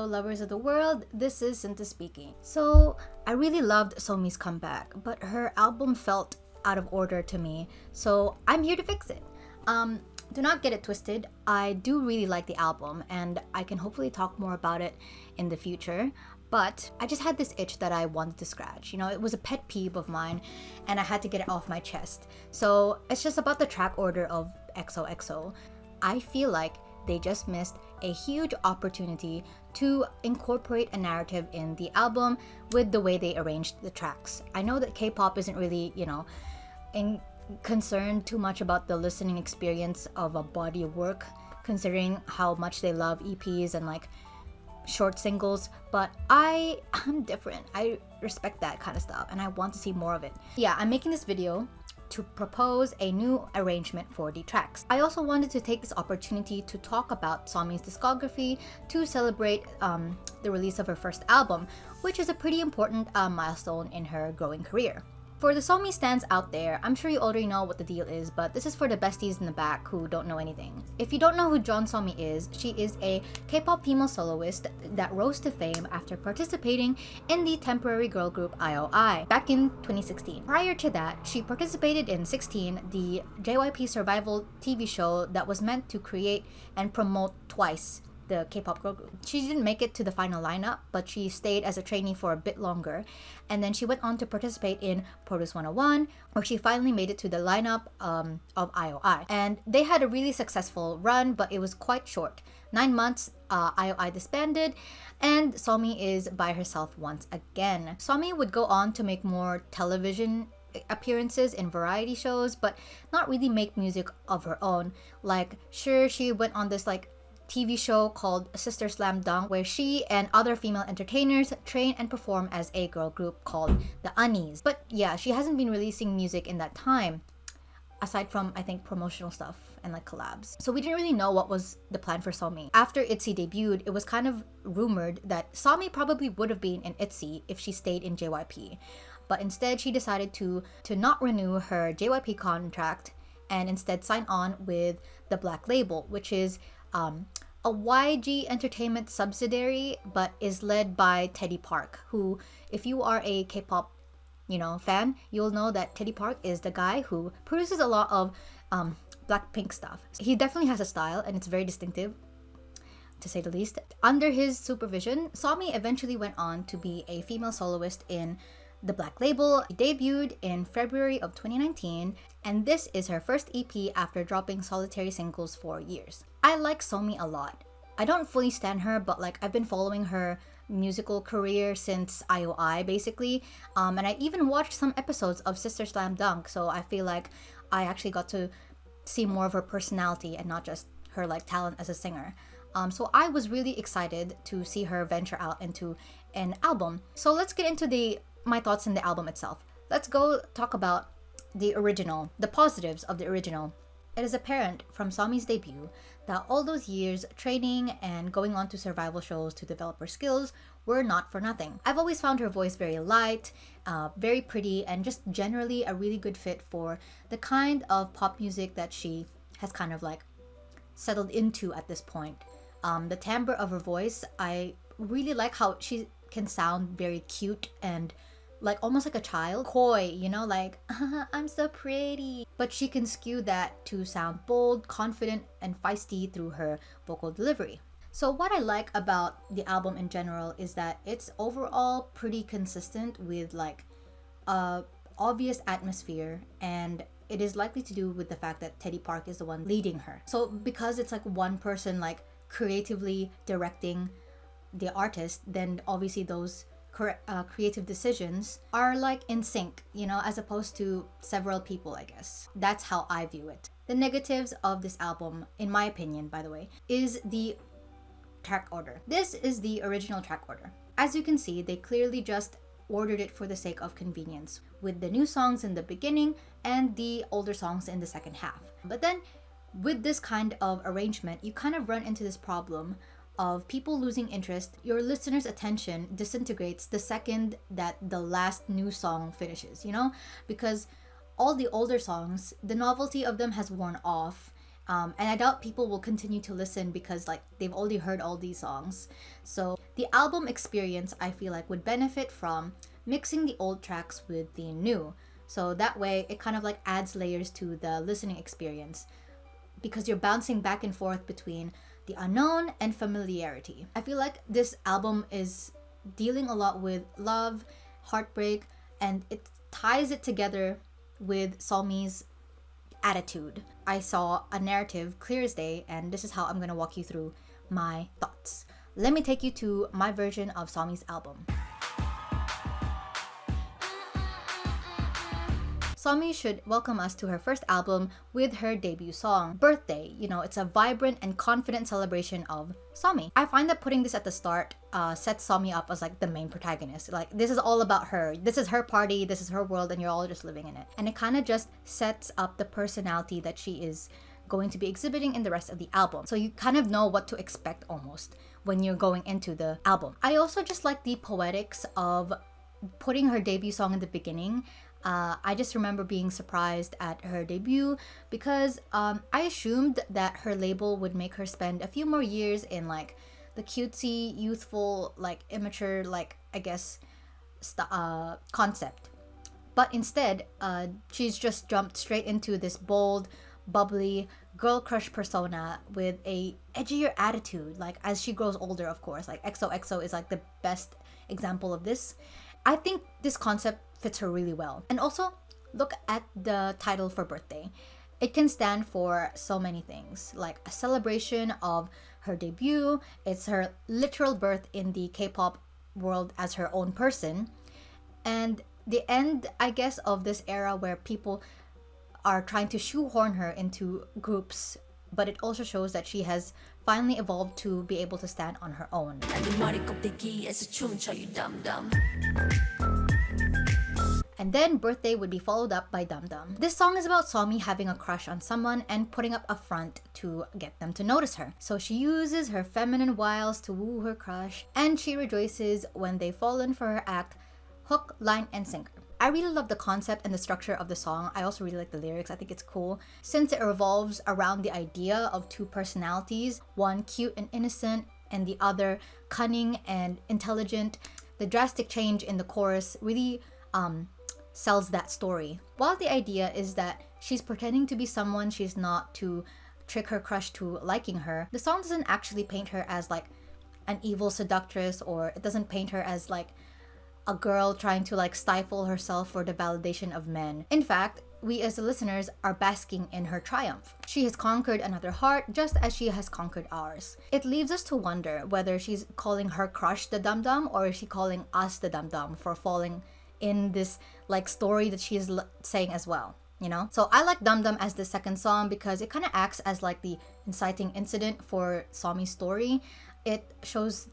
lovers of the world, this is Sinta speaking. So I really loved Somi's comeback, but her album felt out of order to me, so I'm here to fix it. Do not get it twisted, I do really like the album and I can hopefully talk more about it in the future, but I just had this itch that I wanted to scratch. You know, it was a pet peeve of mine and I had to get it off my chest. So it's just about the track order of XOXO. I feel like they just missed a huge opportunity to incorporate a narrative in the album with the way they arranged the tracks. I know that K-pop isn't really, concerned too much about the listening experience of a body of work, considering how much they love EPs and like short singles, but I'm different. I respect that kind of stuff and I want to see more of it. Yeah, I'm making this video to propose a new arrangement for the tracks. I also wanted to take this opportunity to talk about Somi's discography to celebrate the release of her first album, which is a pretty important milestone in her growing career. For the Somi stans out there, I'm sure you already know what the deal is, but this is for the besties in the back who don't know anything. If you don't know who Jeon Somi is, she is a K-pop female soloist that rose to fame after participating in the temporary girl group IOI back in 2016. Prior to that, she participated in 16, the JYP survival TV show that was meant to create and promote twice the K-pop girl group. She didn't make it to the final lineup, but she stayed as a trainee for a bit longer, and then she went on to participate in Produce 101, where she finally made it to the lineup of IOI. And they had a really successful run, but it was quite short. 9 months, IOI disbanded, and Somi is by herself once again. Somi would go on to make more television appearances in variety shows, but not really make music of her own. Like, sure, she went on this like TV show called Sister Slam Dunk, where she and other female entertainers train and perform as a girl group called the Unnies. But yeah, she hasn't been releasing music in that time, aside from, I think, promotional stuff and like collabs. So we didn't really know what was the plan for Somi. After ITZY debuted, it was kind of rumored that Somi probably would have been in ITZY if she stayed in JYP. But instead, she decided to not renew her JYP contract and instead sign on with the Black Label, which is a YG Entertainment subsidiary, but is led by Teddy Park, who, if you are a K-pop, fan, you'll know that Teddy Park is the guy who produces a lot of Blackpink stuff. He definitely has a style, and it's very distinctive, to say the least. Under his supervision, Somi eventually went on to be a female soloist in the Black Label. She debuted in February of 2019, and this is her first EP after dropping solitary singles for years. I like Somi a lot. I don't fully stan her, but like I've been following her musical career since IOI basically, and I even watched some episodes of Sister Slam Dunk, so I feel like I actually got to see more of her personality and not just her like talent as a singer. So I was really excited to see her venture out into an album. So let's get into my thoughts on the album itself. Let's go talk about the original, the positives of the original. It is apparent from Somi's debut that all those years training and going on to survival shows to develop her skills were not for nothing. I've always found her voice very light, very pretty, and just generally a really good fit for the kind of pop music that she has kind of like settled into at this point. The timbre of her voice, I really like how she can sound very cute and like almost like a child, coy, like I'm so pretty, but she can skew that to sound bold, confident, and feisty through her vocal delivery. So what I like about the album in general is that it's overall pretty consistent with like a obvious atmosphere, and it is likely to do with the fact that Teddy Park is the one leading her. So because it's like one person like creatively directing the artist, then obviously those creative decisions are like in sync, as opposed to several people, I guess. That's how I view it. The negatives of this album, in my opinion, by the way, is the track order. This is the original track order. As you can see, they clearly just ordered it for the sake of convenience, with the new songs in the beginning and the older songs in the second half. But then with this kind of arrangement, you kind of run into this problem of people losing interest. Your listener's attention disintegrates the second that the last new song finishes, because all the older songs, the novelty of them has worn off, And I doubt people will continue to listen because like they've already heard all these songs. So the album experience, I feel like, would benefit from mixing the old tracks with the new. So that way it kind of like adds layers to the listening experience because you're bouncing back and forth between the unknown and familiarity. I feel like this album is dealing a lot with love, heartbreak, and it ties it together with Solmi's attitude. I saw a narrative clear as day, and this is how I'm gonna walk you through my thoughts. Let me take you to my version of Solmi's album. Solmi should welcome us to her first album with her debut song, Birthday. You know, it's a vibrant and confident celebration of Solmi. I find that putting this at the start sets Solmi up as like the main protagonist. Like, this is all about her. This is her party, this is her world, and you're all just living in it. And it kind of just sets up the personality that she is going to be exhibiting in the rest of the album. So you kind of know what to expect almost when you're going into the album. I also just like the poetics of putting her debut song in the beginning. I just remember being surprised at her debut because I assumed that her label would make her spend a few more years in like the cutesy, youthful, like immature, like I guess concept. But instead, she's just jumped straight into this bold, bubbly girl crush persona with a edgier attitude. Like as she grows older, of course, like XOXO is like the best example of this. I think this concept fits her really well. And also, look at the title for Birthday. It can stand for so many things, like a celebration of her debut. It's her literal birth in the K-pop world as her own person. And the end, I guess, of this era where people are trying to shoehorn her into groups, but it also shows that she has finally evolved to be able to stand on her own. And then Birthday would be followed up by Dum Dum. This song is about Solmi having a crush on someone and putting up a front to get them to notice her. So she uses her feminine wiles to woo her crush, and she rejoices when they fall in for her act, hook, line, and sinker. I really love the concept and the structure of the song. I also really like the lyrics. I think it's cool since it revolves around the idea of two personalities, one cute and innocent and the other cunning and intelligent. The drastic change in the chorus really sells that story. While the idea is that she's pretending to be someone she's not to trick her crush to liking her, the song doesn't actually paint her as like an evil seductress, or it doesn't paint her as like a girl trying to like stifle herself for the validation of men. In fact, we as the listeners are basking in her triumph. She has conquered another heart just as she has conquered ours. It leaves us to wonder whether she's calling her crush the Dum Dum, or is she calling us the Dum Dum for falling in this like story that she is saying as well, you know? So I like Dum Dum as the second song because it kind of acts as like the inciting incident for Solmi's story. It shows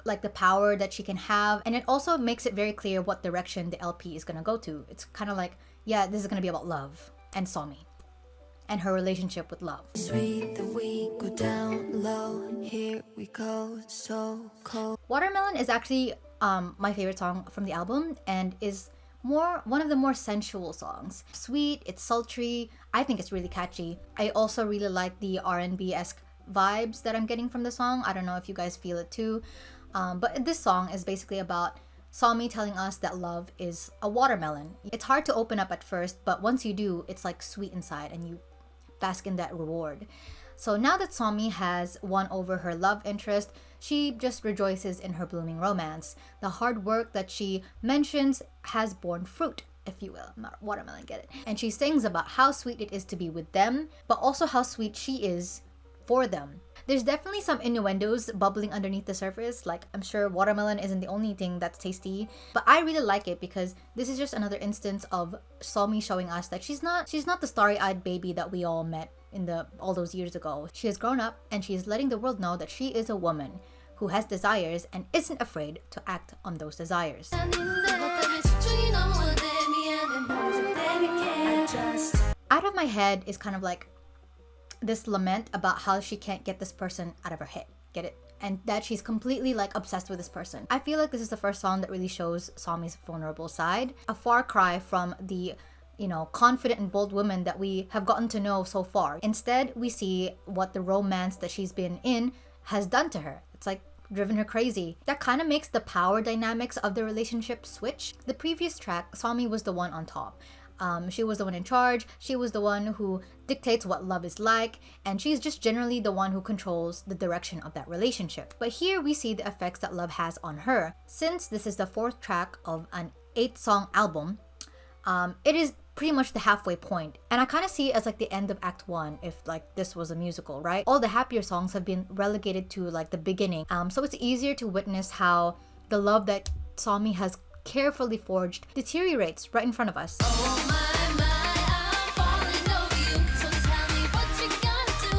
like the power that she can have, and it also makes it very clear what direction the LP is gonna go to. It's kind of like, yeah, this is gonna be about love and Solmi and her relationship with love. Sweet that we go down low, here we go, so cold. Watermelon is actually my favorite song from the album and is one of the more sensual songs. Sweet, it's sultry, I think it's really catchy. I also really like the R&B-esque vibes that I'm getting from the song. I don't know if you guys feel it too. But this song is basically about Solmi telling us that love is a watermelon. It's hard to open up at first, but once you do, it's like sweet inside and you bask in that reward. So now that Solmi has won over her love interest, she just rejoices in her blooming romance. The hard work that she mentions has borne fruit, if you will. Not watermelon, get it? And she sings about how sweet it is to be with them, but also how sweet she is for them. There's definitely some innuendos bubbling underneath the surface. Like, I'm sure watermelon isn't the only thing that's tasty, but I really like it because this is just another instance of Solmi showing us that she's not the starry-eyed baby that we all met in all those years ago. She has grown up and she is letting the world know that she is a woman who has desires and isn't afraid to act on those desires. Out of My Head is kind of like this lament about how she can't get this person out of her head. Get it? And that she's completely like obsessed with this person. I feel like this is the first song that really shows Solmi's vulnerable side. A far cry from the, confident and bold woman that we have gotten to know so far. Instead, we see what the romance that she's been in has done to her. It's like driven her crazy. That kind of makes the power dynamics of the relationship switch. The previous track, Somi was the one on top. She was the one in charge. She was the one who dictates what love is like, and she's just generally the one who controls the direction of that relationship. But here we see the effects that love has on her. Since this is the 4th track of an 8-song album, it is pretty much the halfway point, and I kind of see it as like the end of Act 1 if like this was a musical, right? All the happier songs have been relegated to like the beginning, so it's easier to witness how the love that Somi has carefully forged deteriorates right in front of us.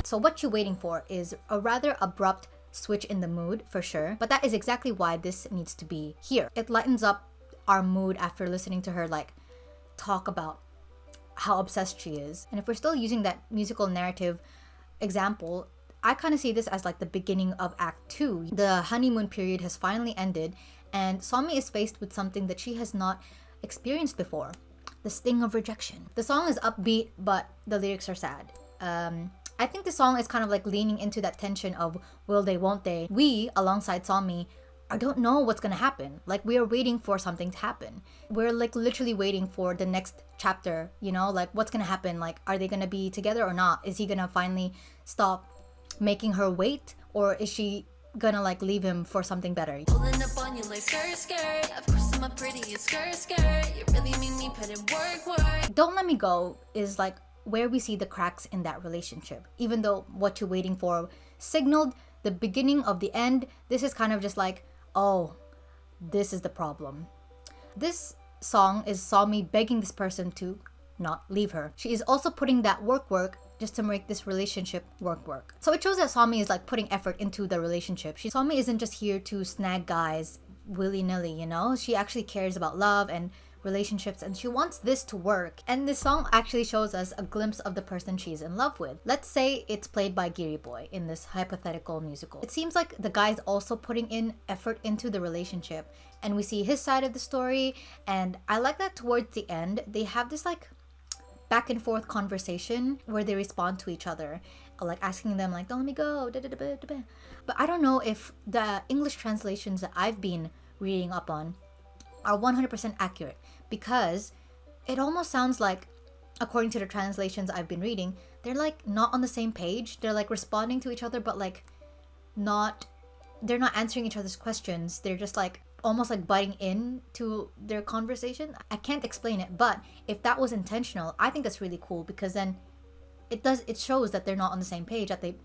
So what you waiting for is a rather abrupt switch in the mood for sure, but that is exactly why this needs to be here. It lightens up our mood after listening to her like talk about how obsessed she is. And if we're still using that musical narrative example, I kind of see this as like the beginning of Act 2. The honeymoon period has finally ended, and Somi is faced with something that she has not experienced before: the sting of rejection. The song is upbeat, but the lyrics are sad. I think the song is kind of like leaning into that tension of will they, won't they. We, alongside Somi, I don't know what's gonna happen. Like, we are waiting for something to happen. We're like literally waiting for the next chapter, like what's gonna happen? Like, are they gonna be together or not? Is he gonna finally stop making her wait, or is she gonna like leave him for something better? Pulling up on you like skirt. Of course I'm a pretty skirt. You really make me put in work. Don't Let Me Go is like where we see the cracks in that relationship. Even though What You're Waiting For signaled the beginning of the end, this is kind of just like, oh, this is the problem. This song is Somi begging this person to not leave her. She is also putting that work just to make this relationship work. So it shows that Somi is like putting effort into the relationship. Somi isn't just here to snag guys willy-nilly, She actually cares about love and relationships, and she wants this to work. And this song actually shows us a glimpse of the person she's in love with. Let's say it's played by Giri Boy in this hypothetical musical. It seems like the guy's also putting in effort into the relationship, and we see his side of the story. And I like that towards the end they have this like back and forth conversation where they respond to each other, like asking them like, don't let me go, but I don't know if the English translations that I've been reading up on are 100% accurate, because it almost sounds like, according to the translations I've been reading, they're like not on the same page. They're like responding to each other, but like they're not answering each other's questions. They're just like almost like butting in to their conversation. I can't explain it, but if that was intentional, I think that's really cool, because then it shows that they're not on the same page, that they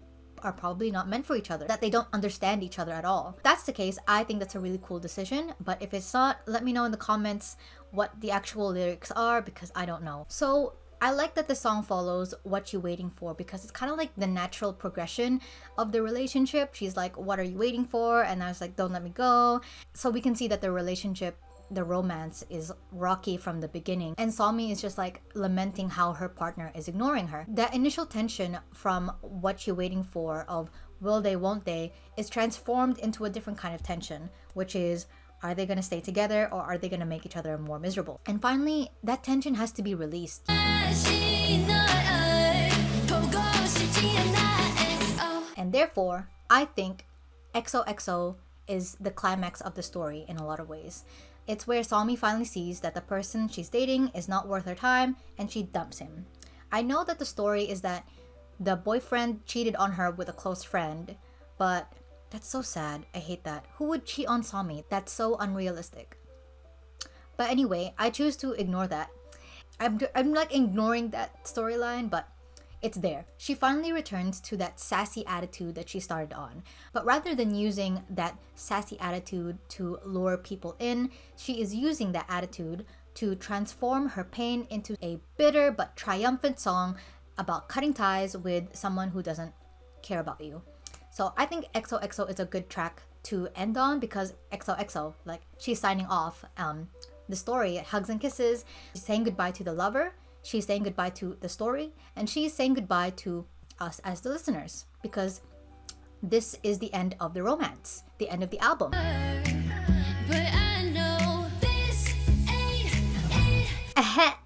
are probably not meant for each other, that they don't understand each other at all. If that's the case, I think that's a really cool decision. But if it's not, let me know in the comments what the actual lyrics are, because I don't know. So I like that the song follows What You Waiting For, because it's kind of like the natural progression of the relationship. She's like, what are you waiting for? And I was like, don't let me go. So we can see that the relationship, the romance, is rocky from the beginning, and Somi is just like lamenting how her partner is ignoring her. That initial tension from What You're Waiting For of will they, won't they, is transformed into a different kind of tension, which is, are they gonna stay together, or are they gonna make each other more miserable? And finally, that tension has to be released. And therefore, I think XOXO is the climax of the story in a lot of ways. It's where Somi finally sees that the person she's dating is not worth her time, and she dumps him. I know that the story is that the boyfriend cheated on her with a close friend, but that's so sad. I hate that. Who would cheat on Somi? That's so unrealistic. But anyway, I choose to ignore that. I'm like ignoring that storyline, but it's there. She finally returns to that sassy attitude that she started on. But rather than using that sassy attitude to lure people in, she is using that attitude to transform her pain into a bitter but triumphant song about cutting ties with someone who doesn't care about you. So I think XOXO is a good track to end on, because XOXO, like, she's signing off the story, hugs and kisses. She's saying goodbye to the lover. She's saying goodbye to the story, and she's saying goodbye to us as the listeners, because this is the end of the romance, the end of the album.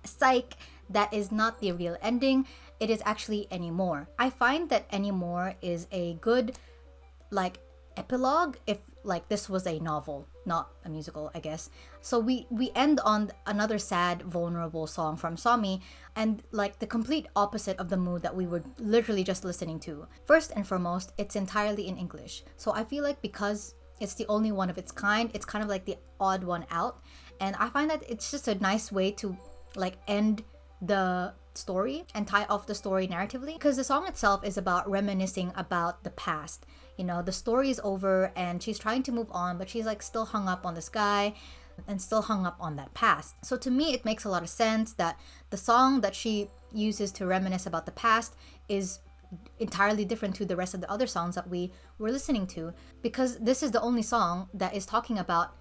Psych! that is not the real ending. It is actually Anymore. I find that Anymore is a good like epilogue if like this was a novel, not a musical, I guess. So we end on another sad, vulnerable song from Somi, and like the complete opposite of the mood that we were literally just listening to. First and foremost, it's entirely in English. So I feel like because it's the only one of its kind, it's kind of like the odd one out. And I find that it's just a nice way to like end the story and tie off the story narratively, because the song itself is about reminiscing about the past. You know, the story is over and she's trying to move on, but she's like still hung up on this guy and still hung up on that past. So to me, it makes a lot of sense that the song that she uses to reminisce about the past is entirely different to the rest of the other songs that we were listening to, because this is the only song that is talking about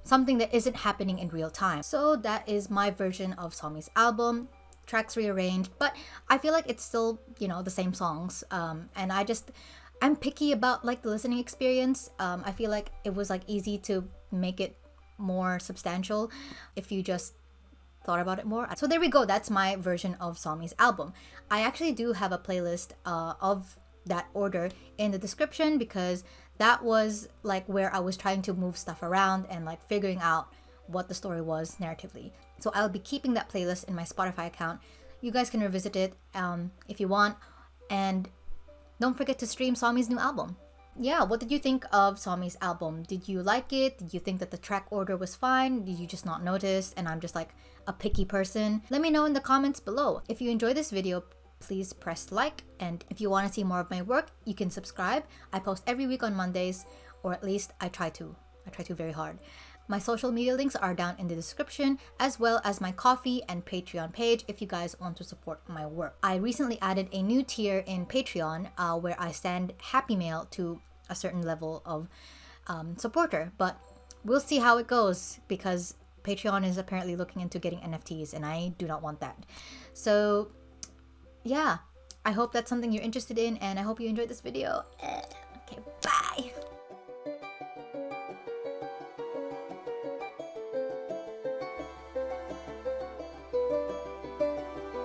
something that isn't happening in real time. So that is my version of Somi's album. Tracks rearranged, but I feel like it's still, you know, the same songs. And I'm picky about like the listening experience. I feel like it was like easy to make it more substantial if you just thought about it more. So there we go. That's my version of Somi's album. I actually do have a playlist of that order in the description, because that was like where I was trying to move stuff around and like figuring out what the story was narratively. So I'll be keeping that playlist in my Spotify account. You guys can revisit it if you want. And don't forget to stream Somi's new album. Yeah, what did you think of Somi's album? Did you like it? Did you think that the track order was fine? Did you just not notice and I'm just like a picky person? Let me know in the comments below. If you enjoyed this video, please press like. And if you want to see more of my work, you can subscribe. I post every week on Mondays, or at least I try to very hard. My social media links are down in the description, as well as my Ko-fi and Patreon page if you guys want to support my work. I recently added a new tier in Patreon where I send Happy Mail to a certain level of supporter, but we'll see how it goes, because Patreon is apparently looking into getting NFTs and I do not want that. So yeah, I hope that's something you're interested in, and I hope you enjoyed this video. Okay.